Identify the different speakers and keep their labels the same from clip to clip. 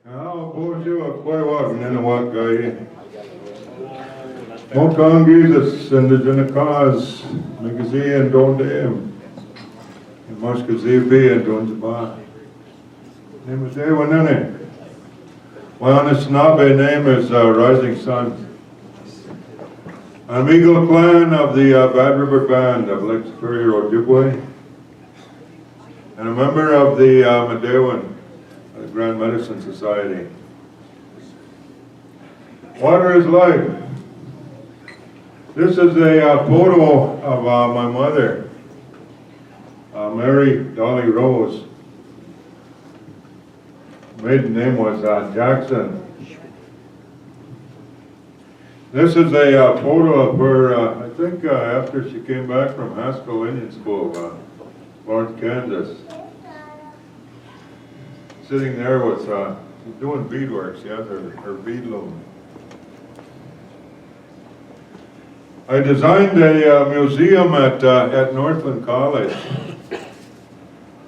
Speaker 1: Ja, Bože, koj vagnene vakai. Mokan Jesus and the Jenakaz, Magazine don't him. And Muskazi and don't ba. Name is Ewanene. My honest Nabe name is Rising Sun. I'm Eagle Clan of the Bad River Band of Lake Superior, Ojibwe. And a member of the Medewan, the Grand Medicine Society. Water is life. This is a photo of my mother, Mary Dolly Rose. Maiden name was Jackson. This is a photo of her, I think after she came back from Haskell Indian School, Lawrence, Kansas. Sitting there with, she's doing beadwork. She has her bead loom. I designed a museum at Northland College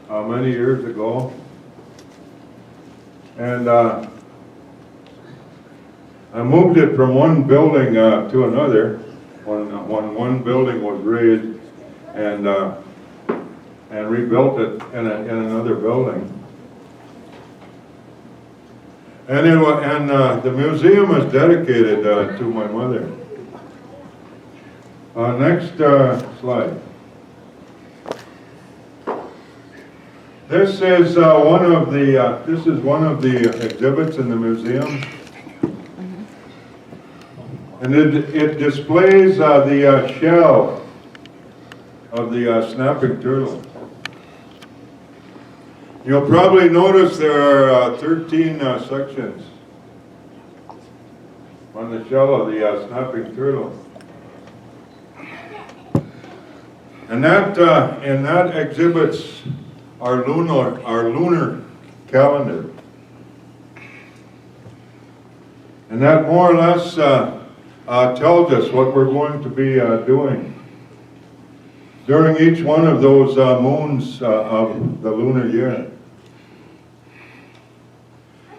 Speaker 1: many years ago. And I moved it from one building to another when one building was raised and rebuilt it in another building. And the museum is dedicated to my mother. Next slide. This is one of the exhibits in the museum, and it displays the shell of the snapping turtle. You'll probably notice there are 13 sections on the shell of the snapping turtle. And that exhibits our lunar calendar. And that more or less tells us what we're going to be doing during each one of those moons of the lunar year.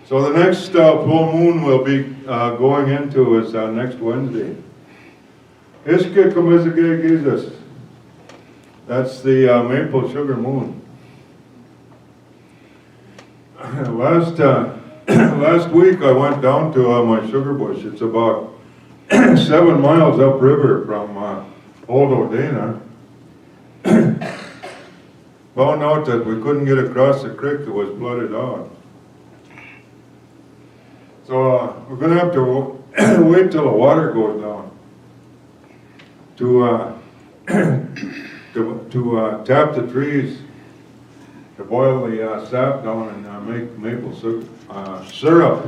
Speaker 1: So the next full moon we'll be going into is next Wednesday. Iske Kamizage Jesus. That's the maple sugar moon. Last week I went down to my sugar bush. It's about 7 miles upriver from Old Odena. Found out that we couldn't get across the creek that was flooded out. So we're going to have to wait till the water goes down to tap the trees, to boil the sap down and make maple syrup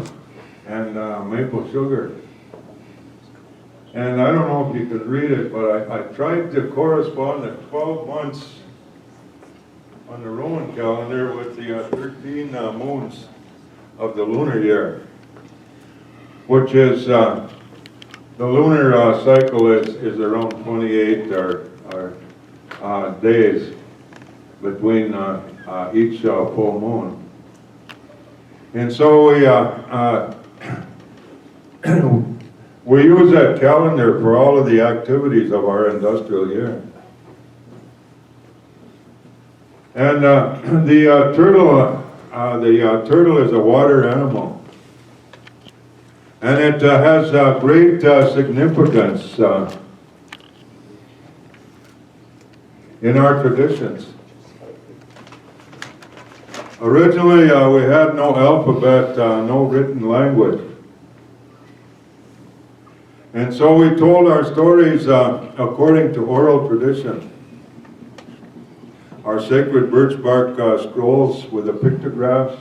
Speaker 1: and maple sugar. And I don't know if you can read it, but I tried to correspond the 12 months on the Roman calendar with the 13 moons of the lunar year, which is the lunar cycle is around 28 or days between each full moon. And so we use that calendar for all of the activities of our industrial year. And the turtle is a water animal. And it has great significance in our traditions. Originally, we had no alphabet, no written language. And so we told our stories according to oral tradition. Our sacred birch bark scrolls with the pictographs,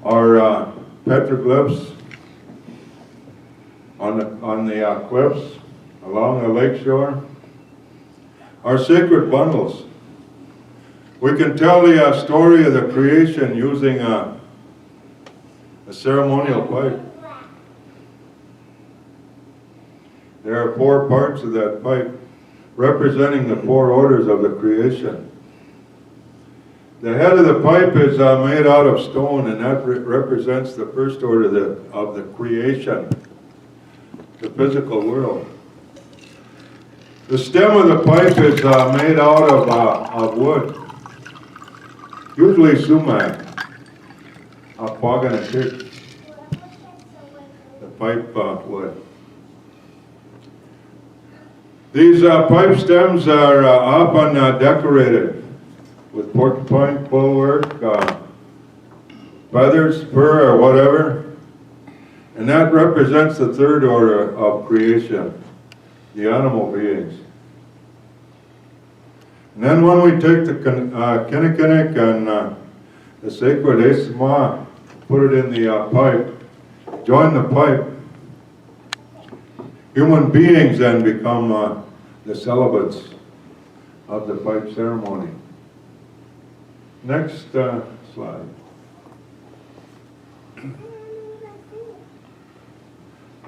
Speaker 1: our petroglyphs on the cliffs along the lakeshore, our sacred bundles. We can tell the story of the creation using a ceremonial pipe. There are 4 parts of that pipe representing the 4 orders of the creation. The head of the pipe is made out of stone, and that represents the first order of the creation, the physical world. The stem of the pipe is made out of wood, usually sumac, a pog the pipe wood. These pipe stems are often decorated with porcupine quill work, feathers, fur, or whatever. And that represents the third order of creation, the animal beings. And then when we take the kinnikinnick and the sacred esma, put it in the pipe, join the pipe, human beings then become the celibates of the pipe ceremony. Next slide.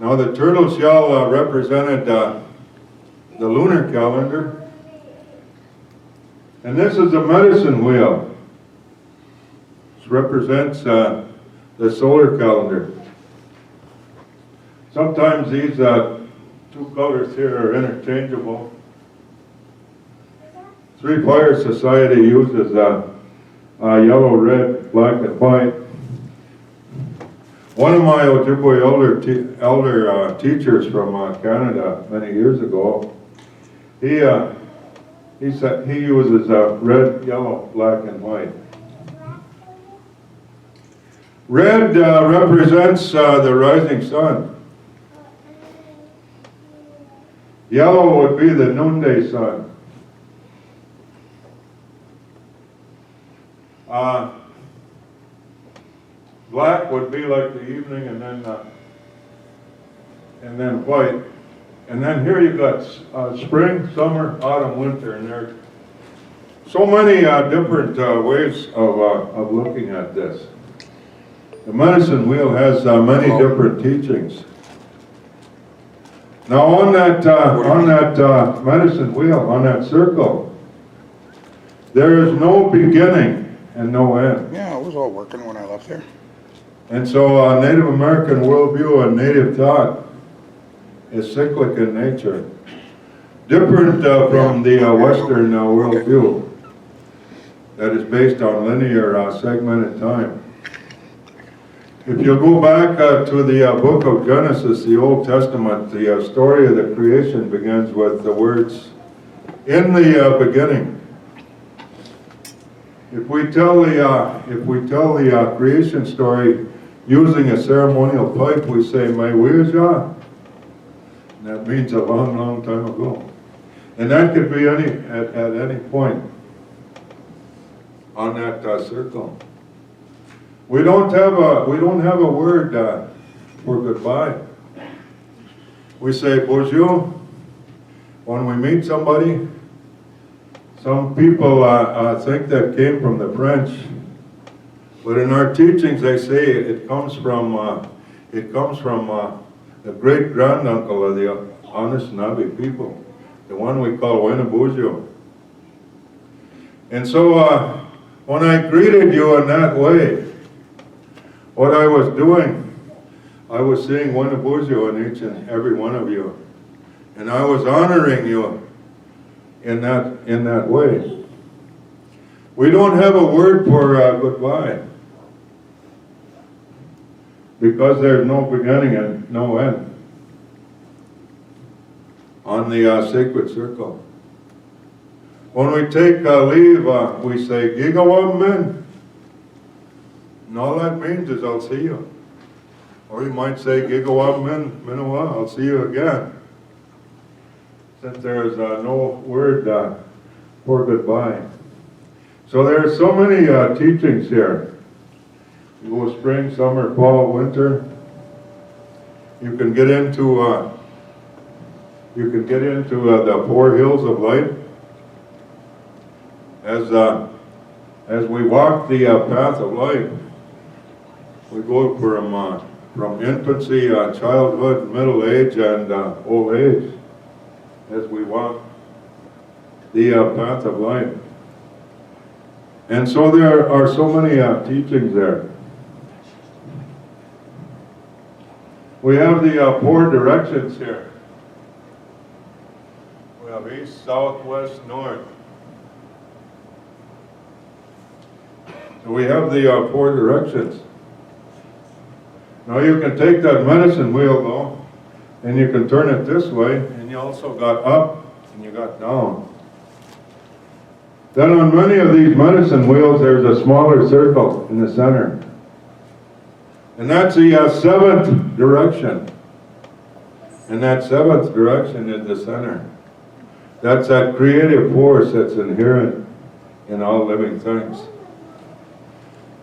Speaker 1: Now the turtle shell represented the lunar calendar. And this is a medicine wheel. This represents the solar calendar. Sometimes these two colors here are interchangeable. Three Fire Society uses yellow, red, black, and white. One of my Ojibwe elder teachers from Canada many years ago, he said he uses red, yellow, black, and white. Red represents the rising sun. Yellow would be the noonday sun. Black would be like the evening, and then white. And then here you got spring, summer, autumn, winter, and there are so many different ways of looking at this. The medicine wheel has many different teachings. Now on that medicine wheel, on that circle, there is no beginning and no end.
Speaker 2: Yeah, it was all working when I left there.
Speaker 1: And so Native American worldview and native thought is cyclic in nature, different from the Western worldview that is based on linear segmented time. If you go back to the book of Genesis, the Old Testament, the story of the creation begins with the words, "In the beginning." If we tell the creation story using a ceremonial pipe, we say "Maiwija," and that means a long, long time ago. And that could be at any point on that circle. We don't have a word for goodbye. We say bonjour when we meet somebody. Some people think that came from the French, but in our teachings they say it comes from the great granduncle of the Anishinaabe people, the one we call Winnebujo. And so when I greeted you in that way, what I was doing, I was seeing Winnebujo in each and every one of you, and I was honoring you in that way. We don't have a word for goodbye because there's no beginning and no end on the sacred circle. When we take leave, we say "Gigawam men," and all that means is "I'll see you." Or you might say "Gigawam men, Minowa," I'll see you again. Since there's no word for goodbye. So there are so many teachings here. You go spring, summer, fall, winter. You can get into the 4 hills of light. As we walk the path of life, we go from infancy, childhood, middle age, and old age. As we walk the path of life. And so there are so many teachings there. We have the 4 directions here. We have east, south, west, north. So we have the 4 directions. Now you can take that medicine wheel though, and you can turn it this way, and you also got up and you got down. Then on many of these medicine wheels, there's a smaller circle in the center. And that's the 7th direction. And that 7th direction is the center. That's that creative force that's inherent in all living things.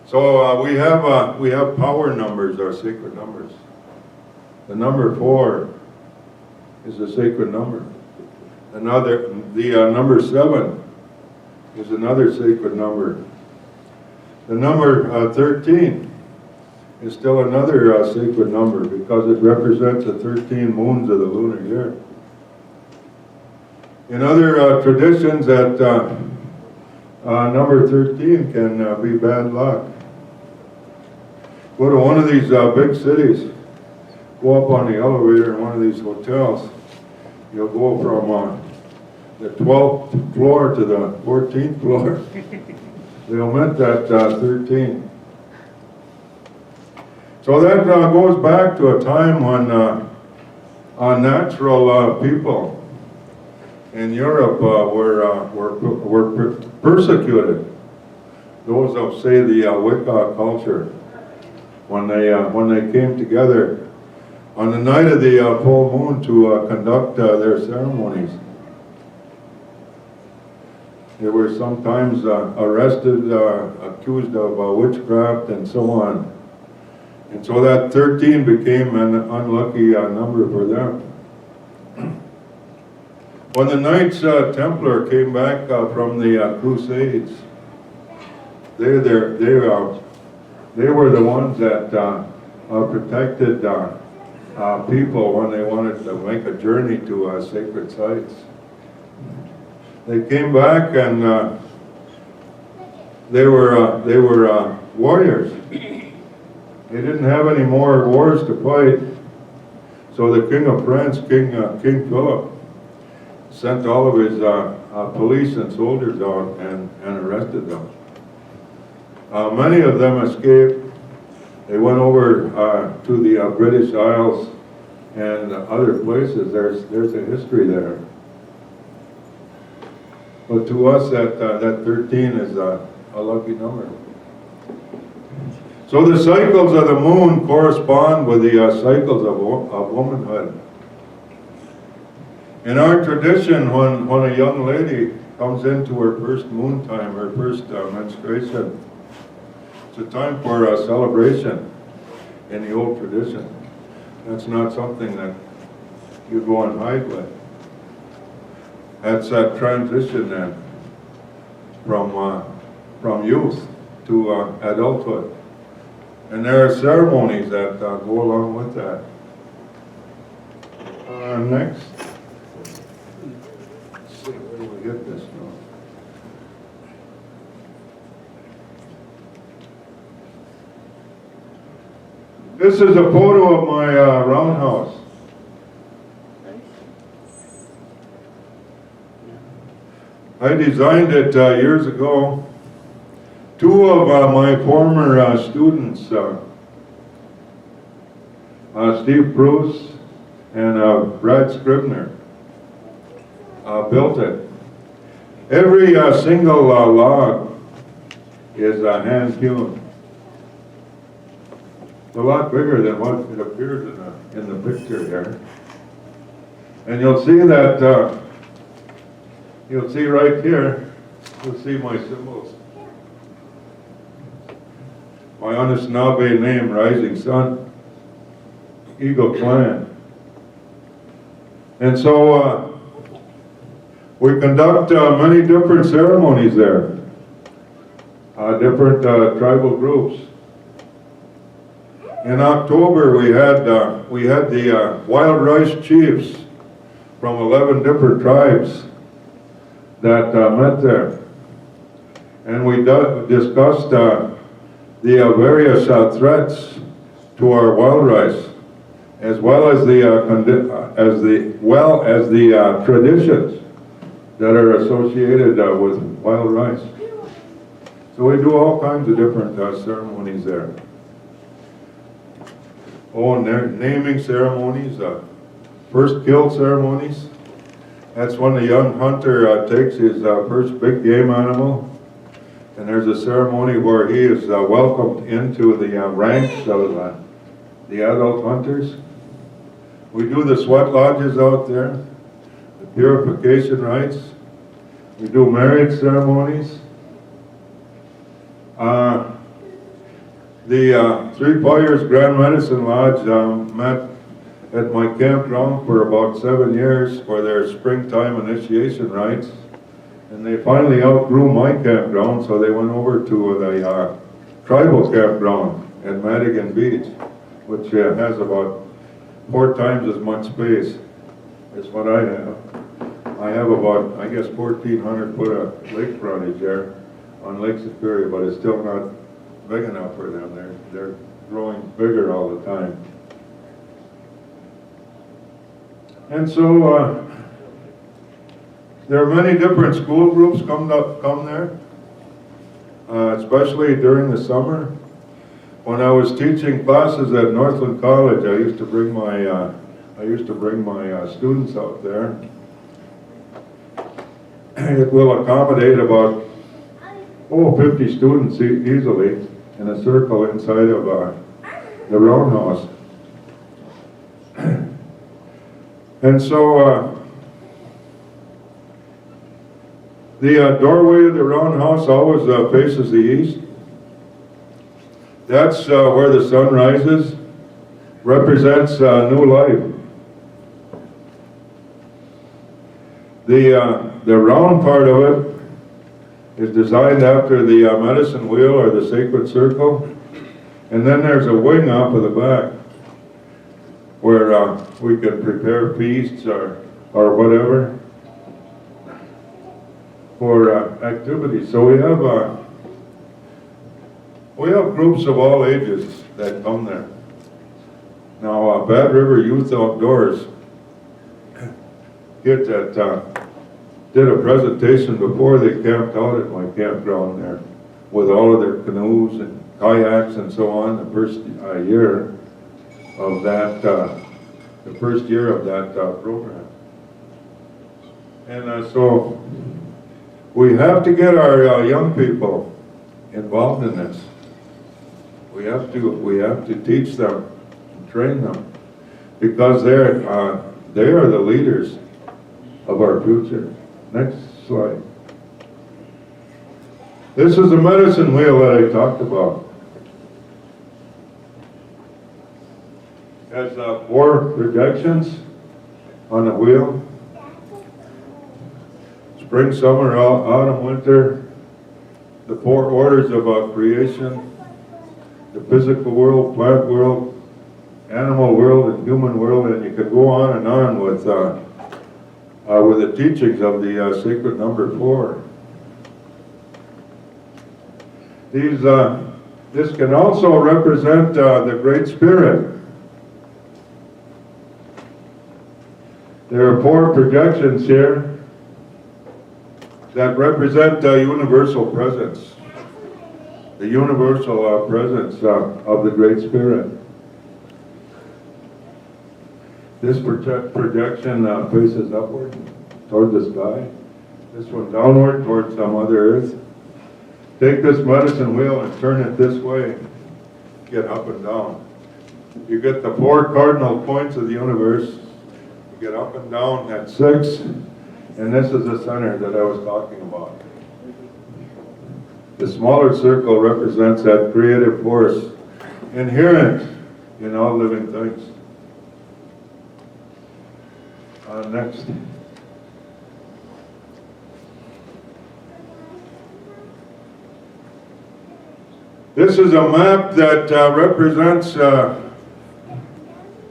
Speaker 1: So we have power numbers, our sacred numbers. The number 4 is a sacred number. The number 7 is another sacred number. The number 13 is still another sacred number because it represents the 13 moons of the lunar year. In other traditions, that number 13 can be bad luck. Go to one of these big cities, go up on the elevator in one of these hotels, you'll go from the 12th floor to the 14th floor. They omit that 13. So that goes back to a time when natural people in Europe were persecuted. Those of, say, the Wicca culture, when they came together on the night of the full moon to conduct their ceremonies. They were sometimes arrested, accused of witchcraft and so on. And so that 13 became an unlucky number for them. When the Knights Templar came back from the Crusades, they were the ones that protected people when they wanted to make a journey to sacred sites. They came back and they were warriors. They didn't have any more wars to fight, so the King of France, King Philip, sent all of his police and soldiers out and arrested them. Many of them escaped. They went over to the British Isles and other places. There's a history there. But to us, that 13 is a lucky number. So the cycles of the moon correspond with the cycles of womanhood. In our tradition, when a young lady comes into her first moon time, her first menstruation, it's a time for a celebration in the old tradition. That's not something that you go and hide with. That's that transition then from youth to adulthood. And there are ceremonies that go along with that. Next. Let's see, where do we get this from? This is a photo of my roundhouse. I designed it years ago. Two of my former students, Steve Bruce and Brad Scribner, built it. Every single log is hand hewn. It's a lot bigger than what it appears in the picture here. And you'll see that, you'll see right here, you'll see my symbols. My Anishinaabe name, Rising Sun, Eagle Clan. And so we conduct many different ceremonies there, different tribal groups. In October, we had the Wild Rice Chiefs from 11 different tribes that met there. And we discussed the various threats to our wild rice, as well as the traditions that are associated with wild rice. So we do all kinds of different ceremonies there. Oh, and naming ceremonies, first kill ceremonies. That's when the young hunter takes his first big game animal, and there's a ceremony where he is welcomed into the ranks of the adult hunters. We do the sweat lodges out there, the purification rites. We do marriage ceremonies. The Three Fires Grand Medicine Lodge met at my campground for about 7 years for their springtime initiation rites. And they finally outgrew my campground, so they went over to the tribal campground at Madigan Beach, which has about 4 times as much space as what I have. I have about, I guess, 1,400 foot of lake frontage there on Lake Superior, but it's still not big enough for them. They're growing bigger all the time. And so there are many different school groups come there, especially during the summer. When I was teaching classes at Northland College, I used to bring my students out there. It will accommodate about 50 students easily in a circle inside of the Roundhouse. And so the doorway of the Roundhouse always faces the east. That's where the sun rises, represents new life. The round part of it is designed after the medicine wheel or the sacred circle. And then there's a wing off of the back where we can prepare feasts or whatever for activities. So we have groups of all ages that come there. Now, Bad River Youth Outdoors kid that did a presentation before they camped out at my campground there with all of their canoes and kayaks and so on the first year of that program. And so we have to get our young people involved in this. We have to teach them, train them, because they are the leaders of our future. Next slide. This is the medicine wheel that I talked about. It has 4 projections on the wheel. Spring, summer, autumn, winter. The 4 orders of creation. The physical world, plant world, animal world, and human world, and you could go on with the teachings of the sacred number 4. This can also represent the Great Spirit. There are 4 projections here that represent universal presence. The universal presence of the Great Spirit. This projection faces upward toward the sky. This one downward towards Mother Earth. Take this medicine wheel and turn it this way. Get up and down. You get the 4 cardinal points of the universe. You get up and down at 6. And this is the center that I was talking about. The smaller circle represents that creative force inherent in all living things. Next. This is a map that represents the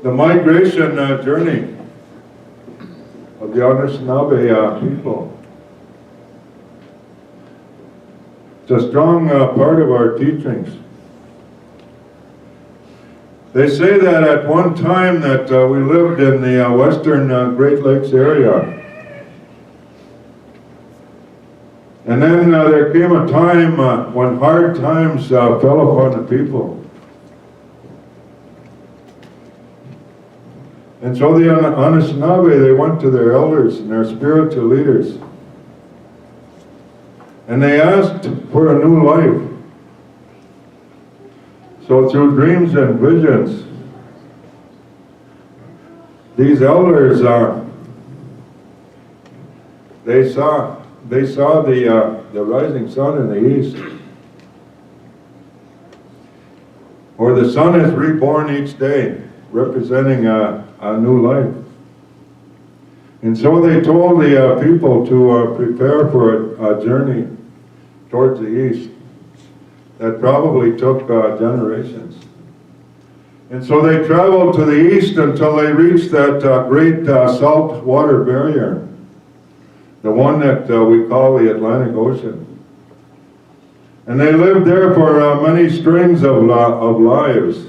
Speaker 1: migration journey of the Anishinaabe people. It's a strong part of our teachings. They say that at one time that we lived in the western Great Lakes area. And then there came a time when hard times fell upon the people. And so the Anishinaabe, they went to their elders and their spiritual leaders. And they asked for a new life. So through dreams and visions, these elders, they saw the rising sun in the east. Or the sun is reborn each day, representing a new life. And so they told the people to prepare for a journey towards the east that probably took generations. And so they traveled to the east until they reached that great salt water barrier, the one that we call the Atlantic Ocean. And they lived there for many strings of lives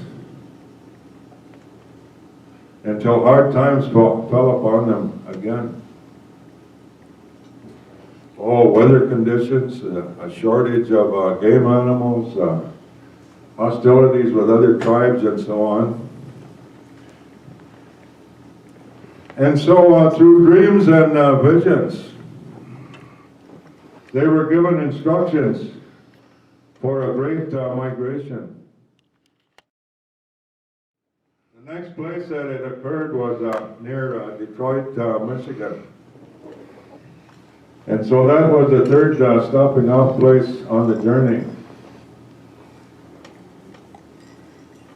Speaker 1: until hard times fell upon them again. Oh, weather conditions, a shortage of game animals, hostilities with other tribes and so on. And so through dreams and visions, they were given instructions for a great migration. The next place that it occurred was near Detroit, Michigan. And so that was the third stopping off place on the journey.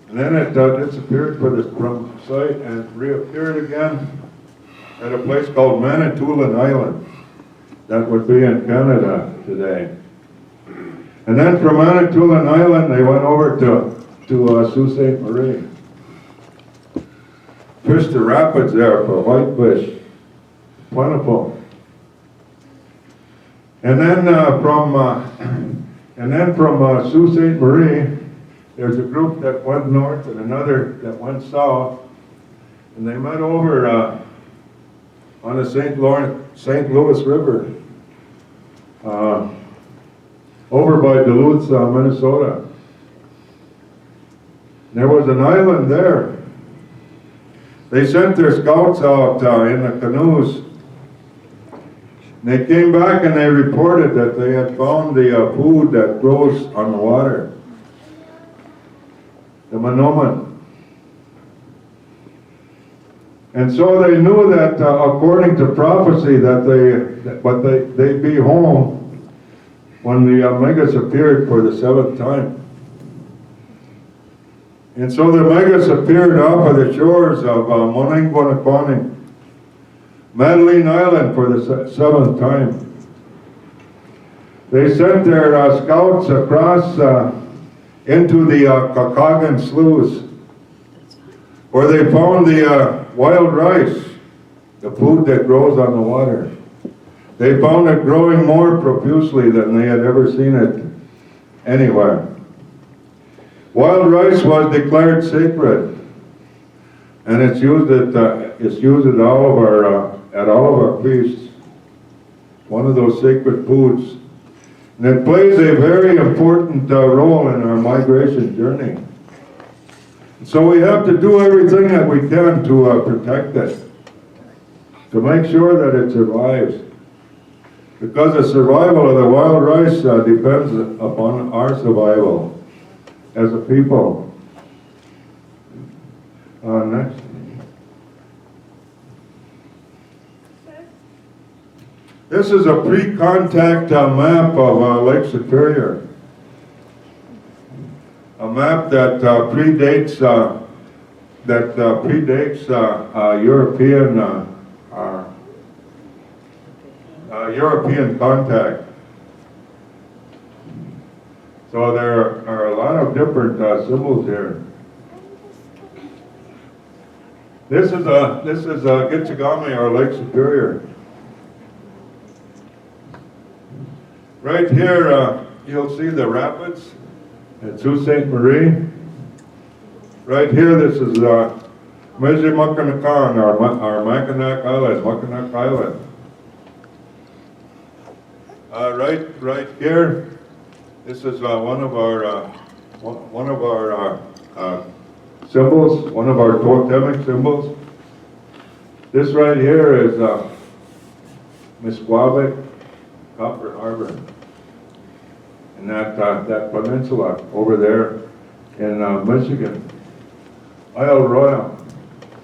Speaker 1: And then it disappeared from sight and reappeared again at a place called Manitoulin Island. That would be in Canada today. And then from Manitoulin Island, they went over to Sault Ste. Marie. Fished the rapids there for whitefish, plentiful. And then from Sault Ste. Marie, there's a group that went north and another that went south, and they met over on the St. Louis River, over by Duluth, Minnesota. There was an island there. They sent their scouts out in the canoes. They came back and they reported that they had found the food that grows on the water, the monoman. And so they knew that according to prophecy that they'd be home when the Megas appeared for the seventh time. And so the Megas appeared off of the shores of Moningwanaquaning, Madeline Island, for the seventh time. They sent their scouts across into the Kakagan sloughs, where they found the wild rice, the food that grows on the water. They found it growing more profusely than they had ever seen it anywhere. Wild rice was declared sacred, and it's used at all of our feasts. One of those sacred foods, and it plays a very important role in our migration journey. So we have to do everything that we can to protect it, to make sure that it survives. Because the survival of the wild rice depends upon our survival as a people. Next. This is a pre-contact map of Lake Superior. A map that predates European contact. So there are a lot of different symbols here. This is Gitchagami, or Lake Superior. Right here you'll see the rapids at Sault Ste. Marie. Right here, this is Mizimuckinakon, our Mackinac Island, Muckinac Island. Right here, this is one of our symbols, one of our totemic symbols. This right here is Misquavic Copper Harbor, and that peninsula over there in Michigan. Isle Royal,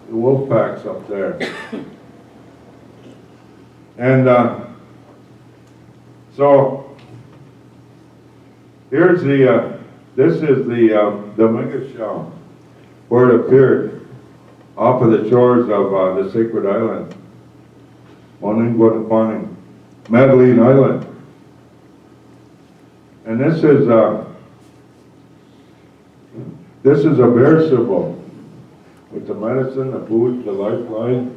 Speaker 1: the wolf packs up there. And so here's this is the mega shell where it appeared off of the shores of the sacred island, Moninguatapaning, Madeline Island. And this is a bear symbol with the medicine, the food, the lifeline.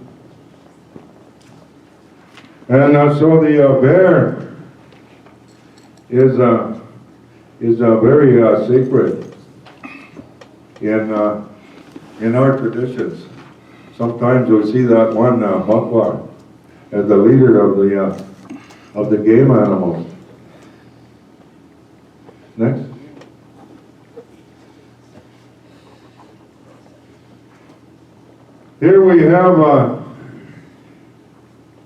Speaker 1: And so the bear is very sacred in our traditions. Sometimes we see that one buckler as the leader of the game animals. Next. Here we have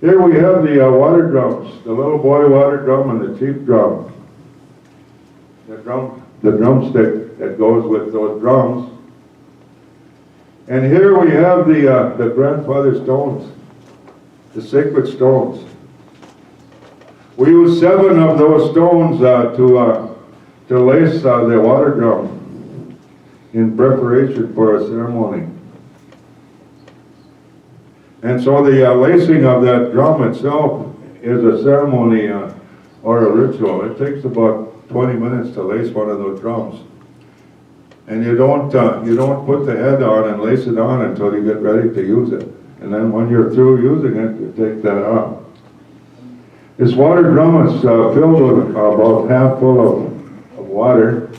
Speaker 1: the water drums, the little boy water drum and the chief drum. The drumstick that goes with those drums. And here we have the grandfather stones, the sacred stones. We use 7 of those stones to lace the water drum in preparation for a ceremony. And so the lacing of that drum itself is a ceremony or a ritual. It takes about 20 minutes to lace one of those drums. And you don't put the head on and lace it on until you get ready to use it. And then when you're through using it, you take that off. This water drum is filled with about half full of water,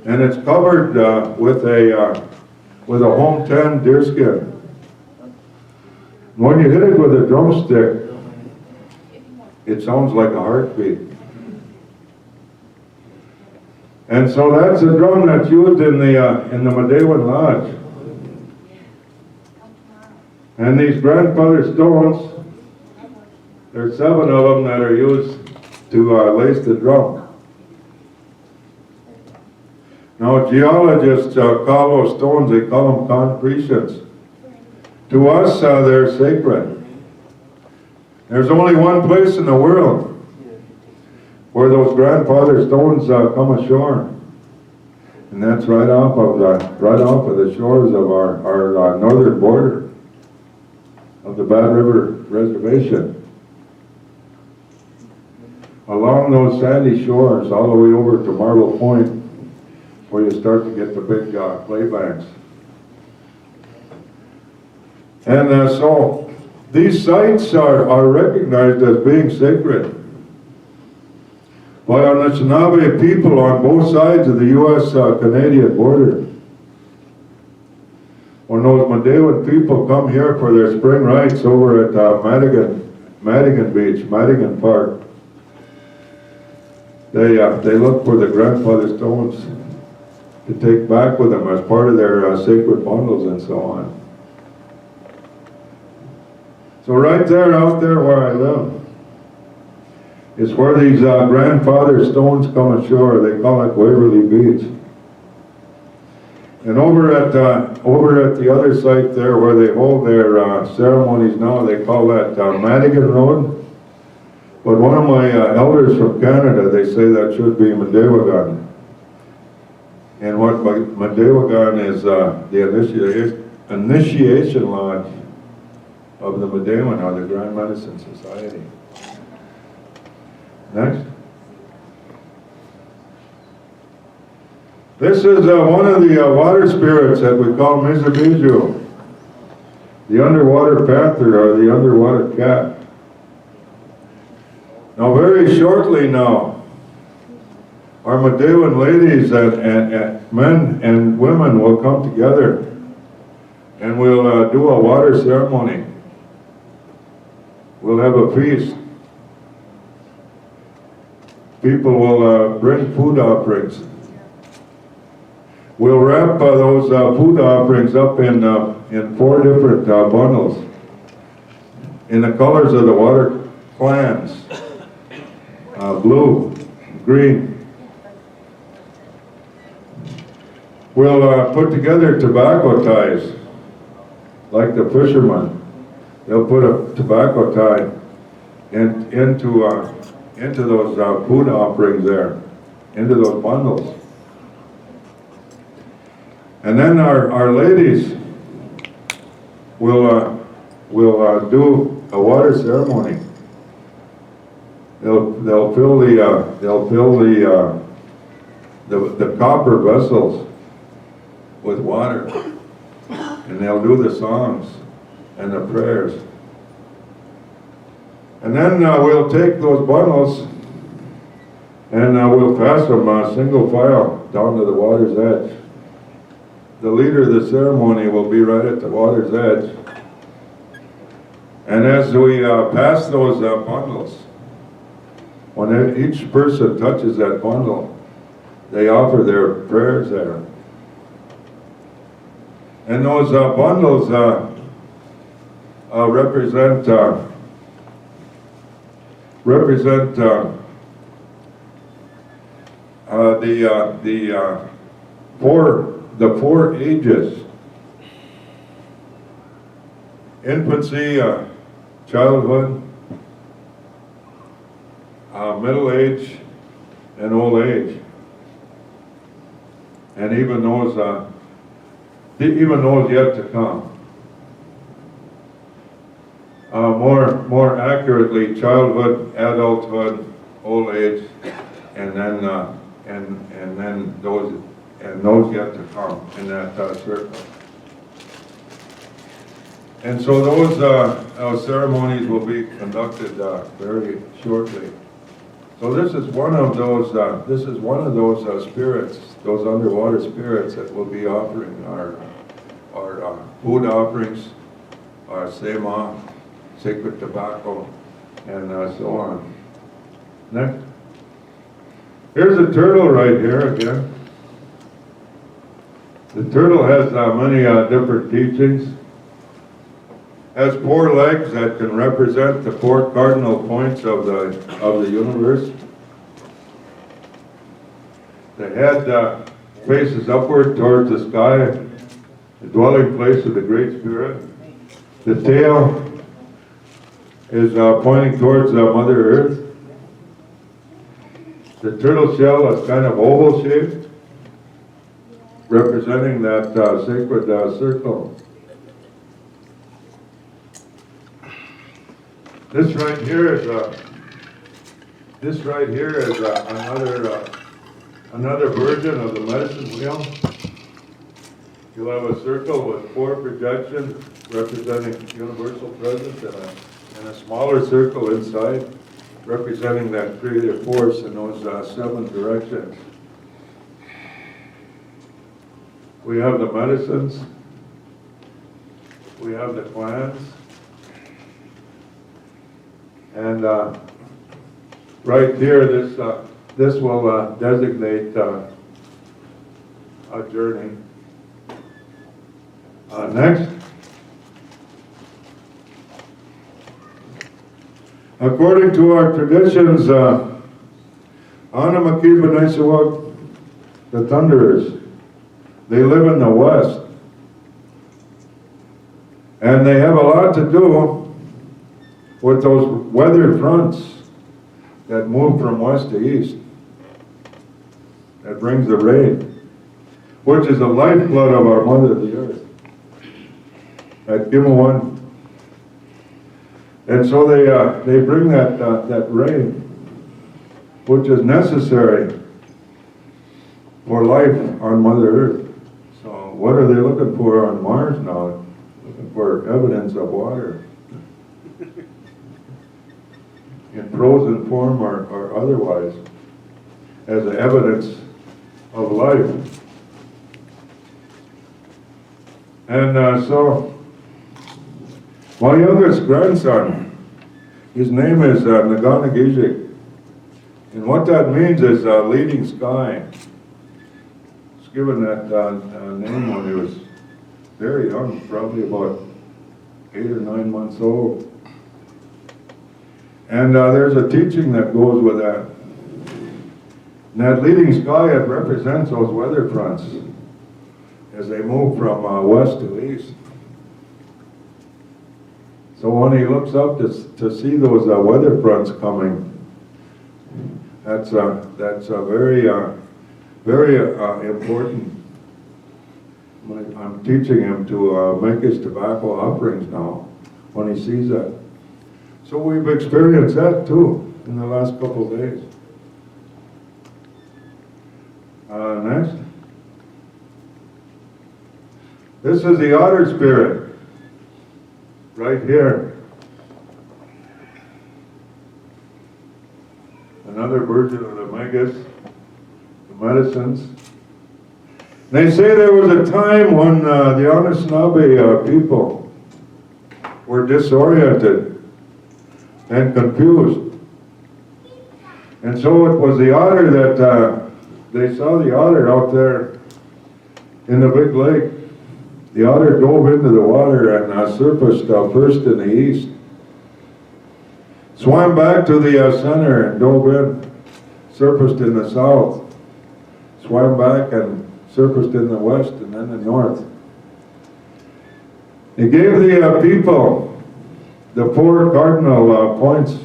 Speaker 1: and it's covered with a home tan deerskin. When you hit it with a drumstick, it sounds like a heartbeat. And so that's a drum that's used in the Medewan Lodge. And these grandfather stones, there's 7 of them that are used to lace the drum. Now geologists call those stones, they call them concretions. To us, they're sacred. There's only one place in the world where those grandfather stones come ashore, and that's right off of the shores of our northern border of the Bad River Reservation. Along those sandy shores, all the way over to Marble Point, where you start to get the big clay banks. And so these sites are recognized as being sacred by our Anishinaabe people on both sides of the U.S.-Canadian border. When those Medewan people come here for their spring rites over at Madigan Beach, Madigan Park, they look for the grandfather stones to take back with them as part of their sacred bundles and so on. So right there, out there where I live, is where these grandfather stones come ashore. They call it Waverly Beach. And over at the other site there where they hold their ceremonies now, they call that Madigan Road. But one of my elders from Canada, they say that should be Medewagan. And what Medewagan is the initiation lodge of the Medewan, or the Grand Medicine Society. Next. This is one of the water spirits that we call Mizabiju, the underwater panther or the underwater cat. Now very shortly now, our Medewan ladies and men and women will come together and we'll do a water ceremony. We'll have a feast. People will bring food offerings. We'll wrap those food offerings up in 4 different bundles in the colors of the water clans, blue, green. We'll put together tobacco ties, like the fishermen. They'll put a tobacco tie into those food offerings there, into those bundles. And then our ladies will do a water ceremony. They'll fill the copper vessels with water, and they'll do the songs and the prayers. And then we'll take those bundles and we'll pass them single file down to the water's edge. The leader of the ceremony will be right at the water's edge. And as we pass those bundles, when each person touches that bundle, they offer their prayers there. And those bundles represent the four ages: infancy, childhood, middle age, and old age, and even those yet to come. More accurately, childhood, adulthood, old age, and then those yet to come in that circle. And so those ceremonies will be conducted very shortly. So this is one of those. Spirits, those underwater spirits that will be offering our food offerings, our sema, sacred tobacco, and so on. Next. Here's a turtle right here again. The turtle has many different teachings. Has 4 legs that can represent the 4 cardinal points of the universe. The head faces upward towards the sky, the dwelling place of the Great Spirit. The tail is pointing towards Mother Earth. The turtle shell is kind of oval shaped, representing that sacred circle. This right here is another version of the medicine wheel. You'll have a circle with 4 projections representing universal presence, and a smaller circle inside representing that creative force in those 7 directions. We have the medicines, we have the clans, and right here, this will designate a journey. Next. According to our traditions, Anamakibanesiwak, the Thunderers, they live in the west. And they have a lot to do with those weather fronts that move from west to east. That brings the rain, which is the lifeblood of our Mother, the Earth. At Gimawan. And so they bring that rain, which is necessary for life on Mother Earth. So what are they looking for on Mars now? Looking for evidence of water. In frozen form or otherwise. as evidence of life. And so, my youngest grandson, his name is Naganagizik. And what that means is leading sky. He was given that name when he was very young, probably about 8 or 9 months old. And there's a teaching that goes with that. And that leading sky, it represents those weather fronts as they move from west to east. So when he looks up to see those weather fronts coming, that's a very important. I'm teaching him to make his tobacco offerings now when he sees that. So we've experienced that too in the last couple of days. Next. This is the Otter Spirit, right here. Another version of the megas, the medicines. They say there was a time when the Anishinaabe people were disoriented and confused. And so it was the otter that, they saw the otter out there in the big lake. The otter dove into the water and surfaced first in the east. Swam back to the center and dove in, surfaced in the south. Swam back and surfaced in the west and then the north. He gave the people the 4 cardinal points,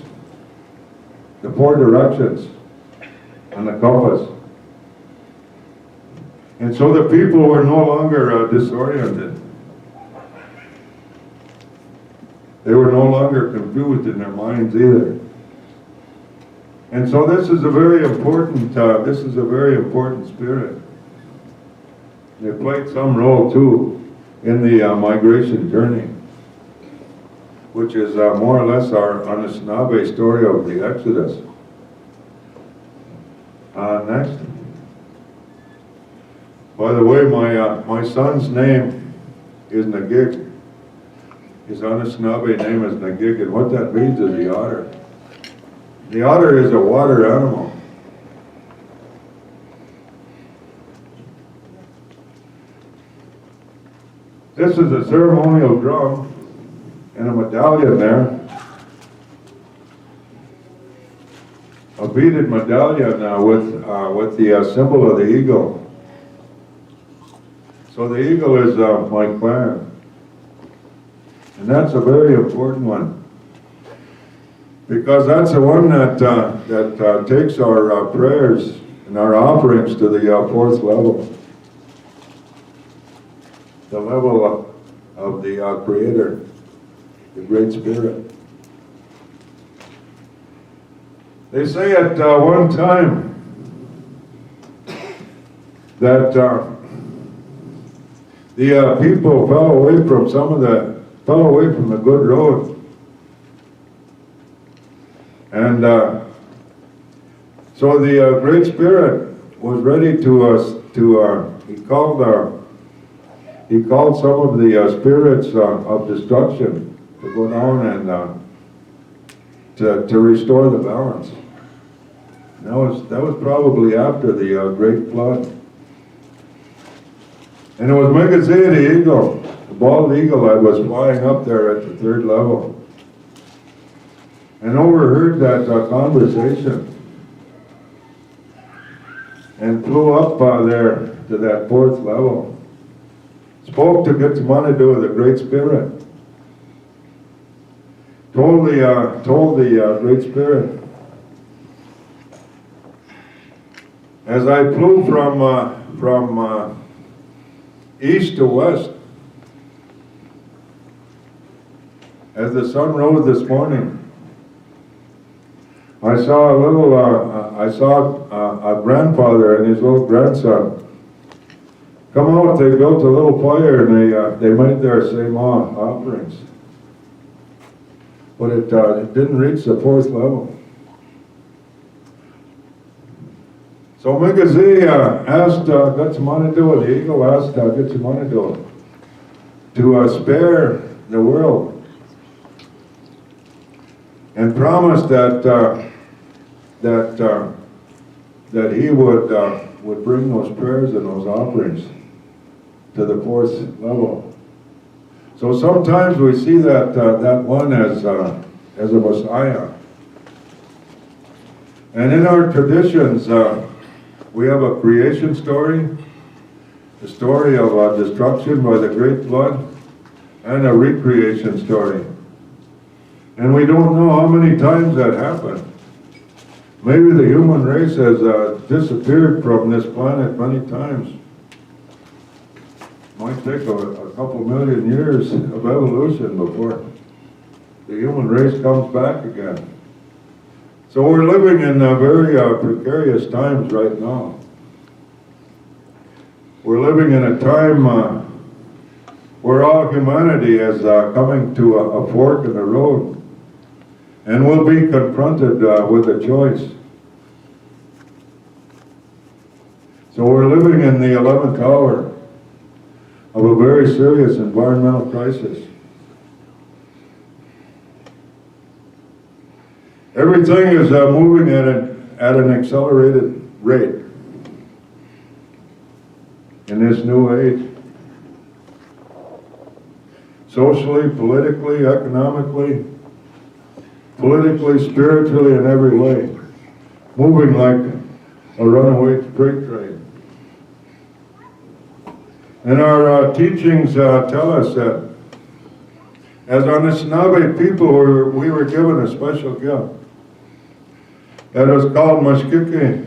Speaker 1: the 4 directions on the compass. And so the people were no longer disoriented. They were no longer confused in their minds either. And so this is a very important spirit. They played some role too in the migration journey, which is more or less our Anishinaabe story of the Exodus. Next. By the way, my son's name is Nagig. His Anishinaabe name is Nagig, and what that means is the otter. The otter is a water animal. This is a ceremonial drum and a medallion there. A beaded medallion with the symbol of the eagle. So the eagle is my clan. And that's a very important one. Because that's the one that takes our prayers and our offerings to the 4th level. The level of the Creator, the Great Spirit. They say at one time that the people fell away from the good road. And so the Great Spirit was ready he called some of the spirits of destruction to go down and to restore the balance. And that was probably after the Great Flood. And it was Megazeh the eagle, the bald eagle that was flying up there at the 3rd level. And overheard that conversation. And flew up there to that 4th level. Spoke to Gitsamanidu, the Great Spirit. Told the Great Spirit, as I flew from east to west, as the sun rose this morning, I saw a grandfather and his little grandson come out. They built a little fire and they made their same offerings. But it didn't reach the 4th level. So Migazi asked, got some money to do it. The eagle asked, get some money to it. To spare the world. And promised that that he would bring those prayers and those offerings to the fourth level. So sometimes we see that one as a Messiah. And in our traditions, we have a creation story, the story of destruction by the great flood, and a recreation story. And we don't know how many times that happened. Maybe the human race has disappeared from this planet many times. Might take a couple million years of evolution before the human race comes back again. So we're living in very precarious times right now. We're living in a time where all humanity is coming to a fork in the road, and will be confronted with a choice. So we're living in the 11th hour of a very serious environmental crisis. Everything is moving at an accelerated rate in this new age. Socially, politically, economically, spiritually, in every way. Moving like a runaway freight train. And our teachings tell us that as Anishinaabe people, we were given a special gift. That is called mashkiki.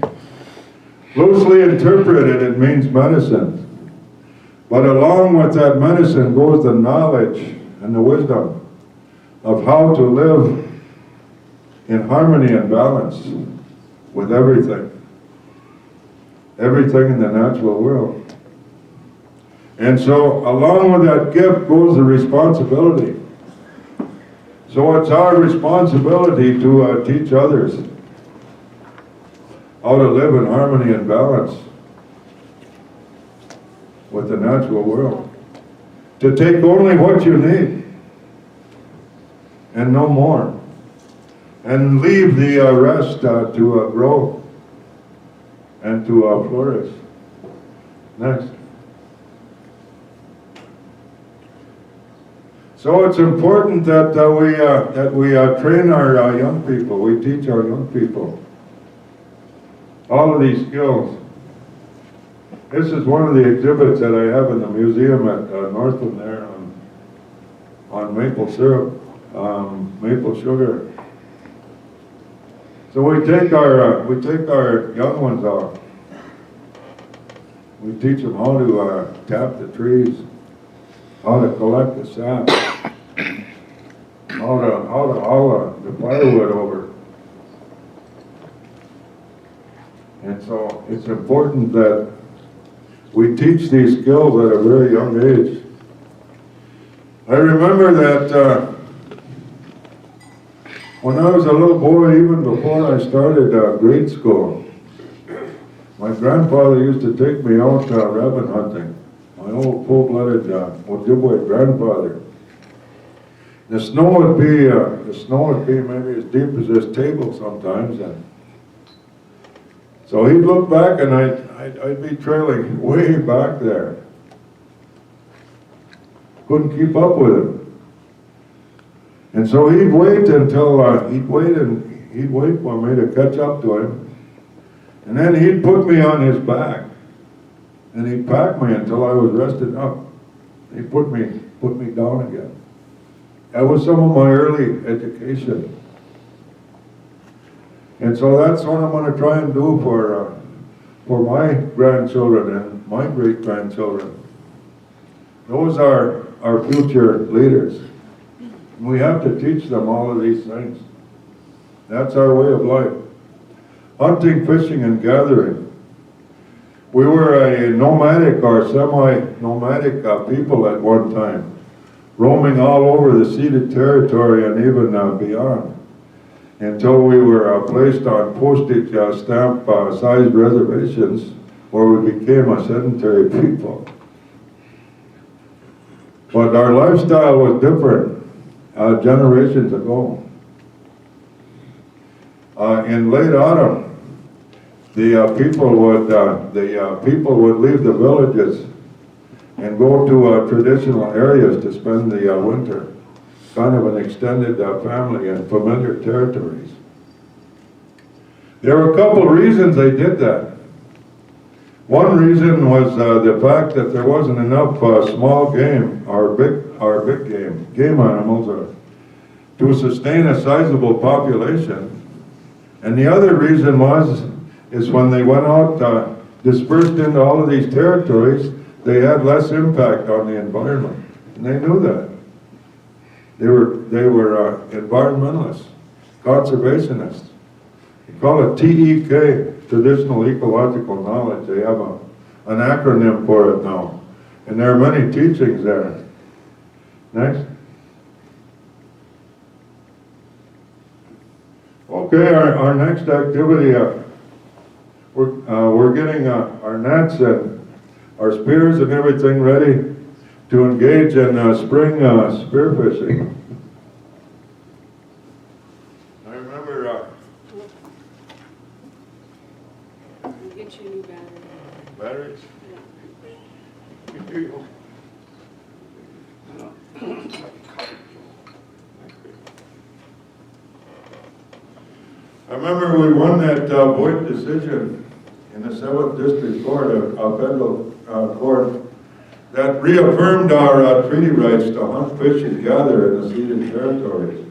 Speaker 1: Loosely interpreted, it means medicine. But along with that medicine goes the knowledge and the wisdom of how to live in harmony and balance with everything. Everything in the natural world. And so along with that gift goes the responsibility. So it's our responsibility to teach others how to live in harmony and balance with the natural world. To take only what you need and no more. And leave the rest to grow and to flourish. Next. So it's important that we train our young people. We teach our young people all of these skills. This is one of the exhibits that I have in the museum at Northland there on maple syrup, maple sugar. So we take our young ones off. We teach them how to tap the trees, how to collect the sap, how to haul the firewood over. And so it's important that we teach these skills at a very young age. I remember that when I was a little boy, even before I started grade school, my grandfather used to take me out rabbit hunting. My old full-blooded Ojibwe grandfather. The snow would be maybe as deep as this table sometimes, and so he'd look back and I'd be trailing way back there. Couldn't keep up with him. And so he'd wait until he'd wait for me to catch up to him, and then he'd put me on his back, and he'd pack me until I was rested up. He'd put me down again. That was some of my early education. And so that's what I'm going to try and do for my grandchildren and my great-grandchildren. Those are our future leaders. We have to teach them all of these things. That's our way of life. Hunting, fishing, and gathering. We were a nomadic or semi-nomadic people at one time, roaming all over the ceded territory and even beyond. until we were placed on postage stamp sized reservations where we became a sedentary people. But our lifestyle was different generations ago. In late autumn, the people would leave the villages and go to traditional areas to spend the winter, kind of an extended family in familiar territories. There were a couple of reasons they did that. One reason was the fact that there wasn't enough small game or big game animals to sustain a sizable population. And the other reason is when they went out dispersed into all of these territories, they had less impact on the environment. And they knew that. They were environmentalists, conservationists. They call it TEK, Traditional Ecological Knowledge. They have an acronym for it now. And there are many teachings there. Next. Okay, our next activity, we're getting our nets and our spears and everything ready to engage in spring spearfishing. I remember...
Speaker 3: We'll get you a new battery.
Speaker 1: Batteries?
Speaker 3: Yeah.
Speaker 1: Here you go. I remember we won that Boyd decision in the 7th District Court, a federal court, that reaffirmed our treaty rights to hunt, fish, and gather in the ceded territories.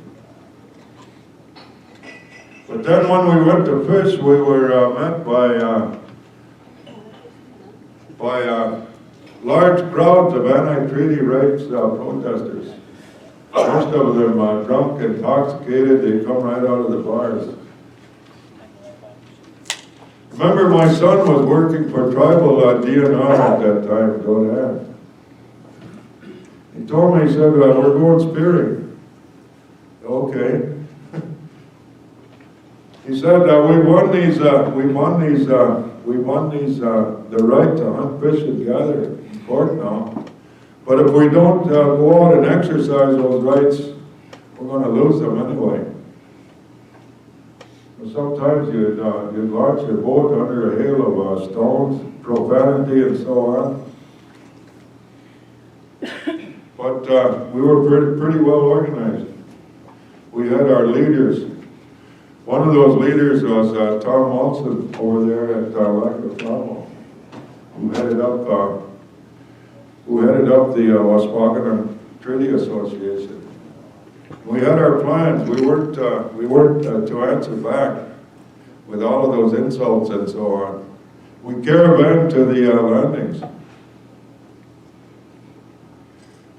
Speaker 1: But then when we went to fish, we were met by large crowds of anti-treaty rights protesters. Most of them drunk, intoxicated, they come right out of the bars. Remember, my son was working for tribal DNR at that time, Donad. He told me, he said, we're going spearing. Okay. He said, we won the right to hunt, fish, and gather in court now. But if we don't go out and exercise those rights, we're going to lose them anyway. Sometimes you'd launch your boat under a hail of stones, profanity, and so on. But we were pretty well organized. We had our leaders. One of those leaders was Tom Olson over there at Lac La Flamme, who headed up the Waspaganon Treaty Association. We had our plans. We weren't to answer back with all of those insults and so on. We caravaned to the landings,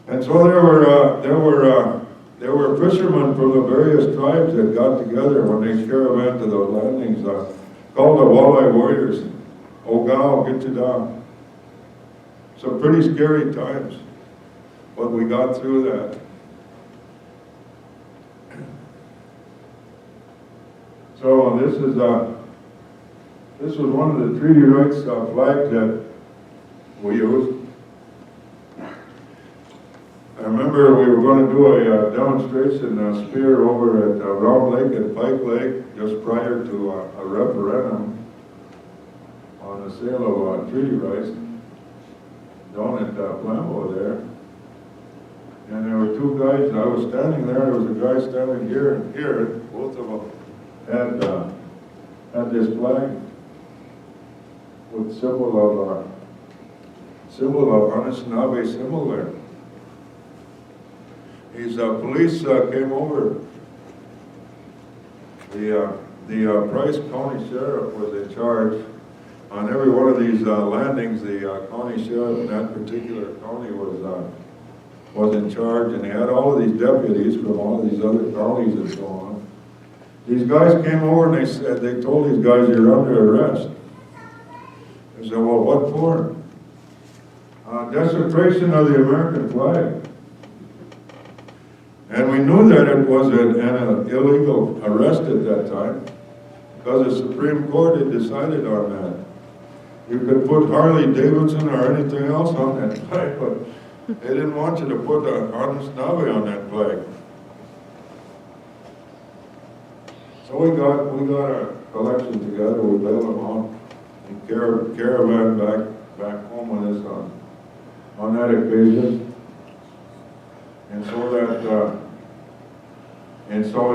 Speaker 1: and so there were fishermen from the various tribes that got together when they caravaned to those landings, called the Walleye Warriors. Oh God, I'll get you down. Some pretty scary times, but we got through that. So this was one of the treaty rights flags that we used. I remember we were going to do a demonstration spear over at Round Lake and Pike Lake just prior to a referendum on the sale of treaty rights down at Flambeau there. And there were two guys, I was standing there was a guy standing here and here, both of them had this flag with symbol of Anishinaabe symbol there. His police came over. The Price County Sheriff was in charge. On every one of these landings, the county sheriff in that particular county was in charge, and they had all of these deputies from all of these other counties and so on. These guys came over and they told these guys, you're under arrest. I said, well, what for? Desecration of the American flag. And we knew that it was an illegal arrest at that time, because the Supreme Court had decided on that. You could put Harley Davidson or anything else on that flag, but they didn't want you to put a Anishinaabe on that flag. So we got our collection together, we bailed them out, and caravan back home with us on that occasion. And so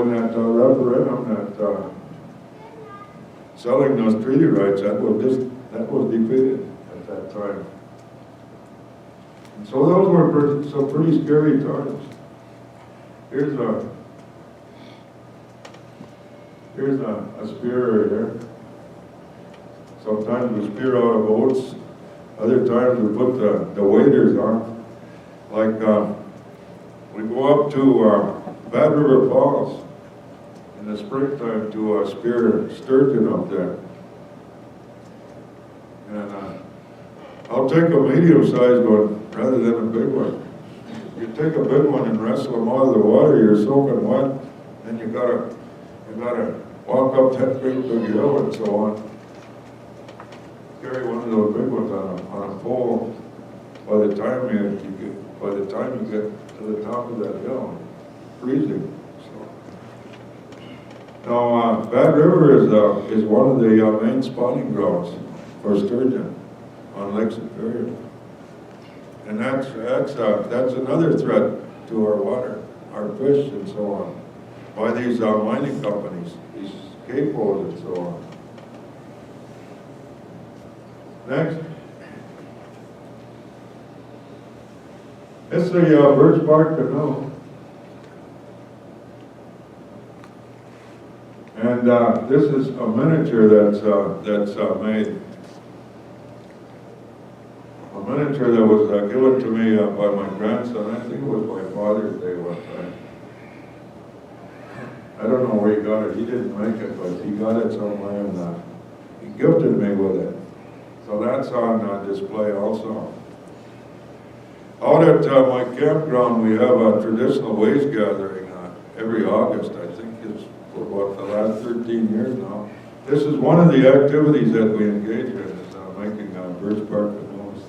Speaker 1: in that referendum that selling those treaty rights, that was defeated at that time. And so those were some pretty scary times. Here's a spear right here. Sometimes we spear out of boats. Other times we put the waders on. Like we go up to Bad River Falls in the springtime to spear sturgeon up there. And I'll take a medium-sized one rather than a big one. You take a big one and wrestle them out of the water, you're soaking wet, and you gotta walk up that great big hill and so on. Carry one of those big ones on a pole. By the time you get to the top of that hill, freezing. So now Bad River is one of the main spawning grounds for sturgeon on Lake Superior, and that's another threat to our water, our fish, and so on, by these mining companies, these capos and so on. Next. It's the Birch Park canoe. And this is a miniature that's made. A miniature that was given to me by my grandson. I think it was my Father's Day one time. I don't know where he got it. He didn't make it, but he got it somewhere, and he gifted me with it. So that's on display also. Out at my campground, we have a traditional ways gathering every August. I think it's for about the last 13 years now. This is one of the activities that we engage in, is making Birch Park canoes.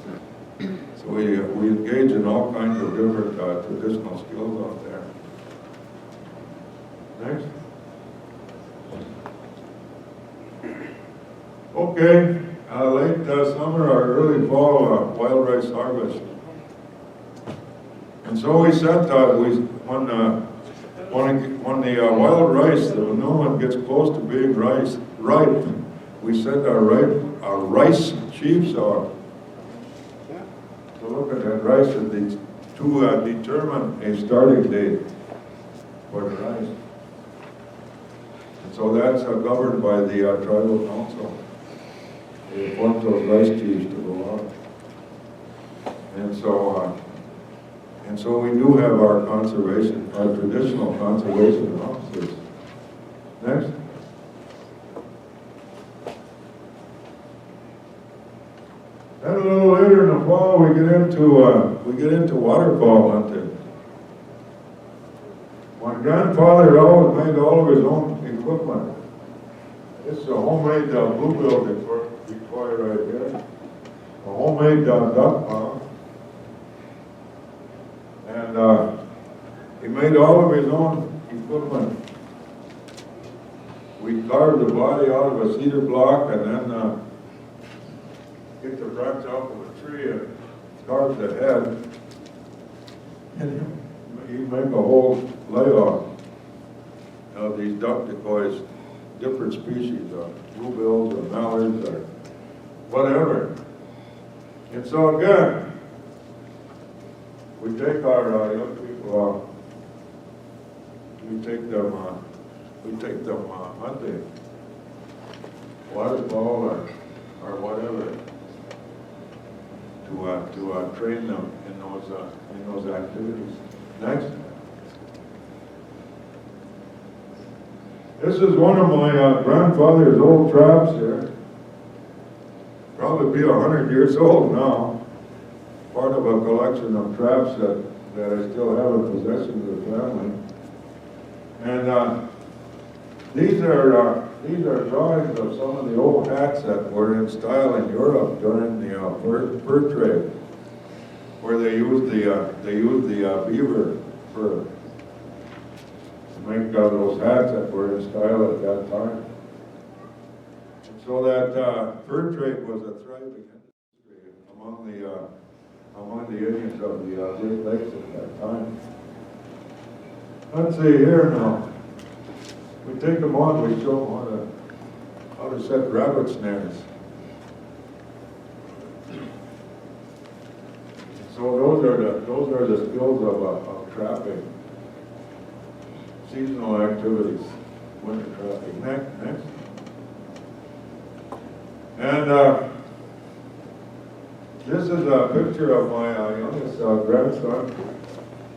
Speaker 1: So we engage in all kinds of different traditional skills out there. Next. Okay, late summer or early fall wild rice harvest. And so we sent, when the wild rice, the new one gets close to being ripe, we send our rice chiefs out to look at that rice and to determine a starting date for the rice. And so that's governed by the tribal council. They appoint those rice chiefs to go out. And so we do have our traditional conservation officers. Next. Then a little later in the fall, we get into waterfall hunting. My grandfather always made all of his own equipment. This is a homemade bluebill decoy right here. A homemade duck pond. And he made all of his own equipment. We carved the body out of a cedar block and then get the branch off of a tree and carve the head. And he'd make a whole layout of these duck decoys, different species of bluebills or mallards or whatever. And so again, we take our young people out. We take them hunting, waterfall or whatever, to train them in those activities. Next. This is one of my grandfather's old traps here. Probably be 100 years old now. Part of a collection of traps that that I still have in possession of the family. And these are drawings of some of the old hats that were in style in Europe during the fur trade, where they used the beaver fur to make those hats that were in style at that time. And so that fur trade was a thriving industry among the Indians of the Great Lakes at that time. Let's see here now. We take them on, we show them how to set rabbit snares. So those are the skills of trapping, seasonal activities, winter trapping. Next. And this is a picture of my youngest grandson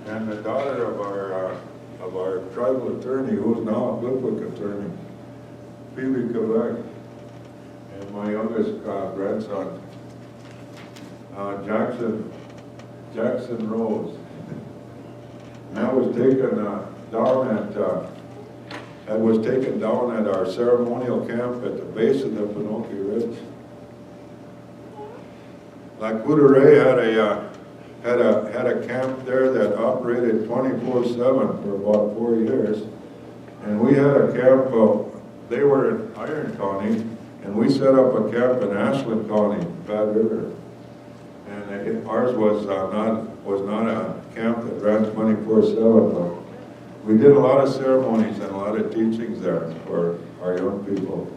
Speaker 1: and the daughter of our tribal attorney, who is now a Blipwick attorney, Phoebe Quebec, and my youngest grandson, Jackson Rose. And that was taken down at our ceremonial camp at the base of the Pinocchio Ridge. La Coudray had a camp there that operated 24/7 for about 4 years, and we had a camp. They were in Iron County, and we set up a camp in Ashland County, Bad River. And ours was not a camp that ran 24/7, but we did a lot of ceremonies and a lot of teachings there for our young people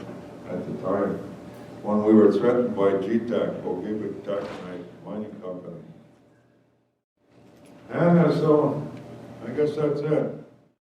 Speaker 1: at the time, when we were threatened by GTAC, Ogibic Taconite Mining Company. And so, I guess that's it.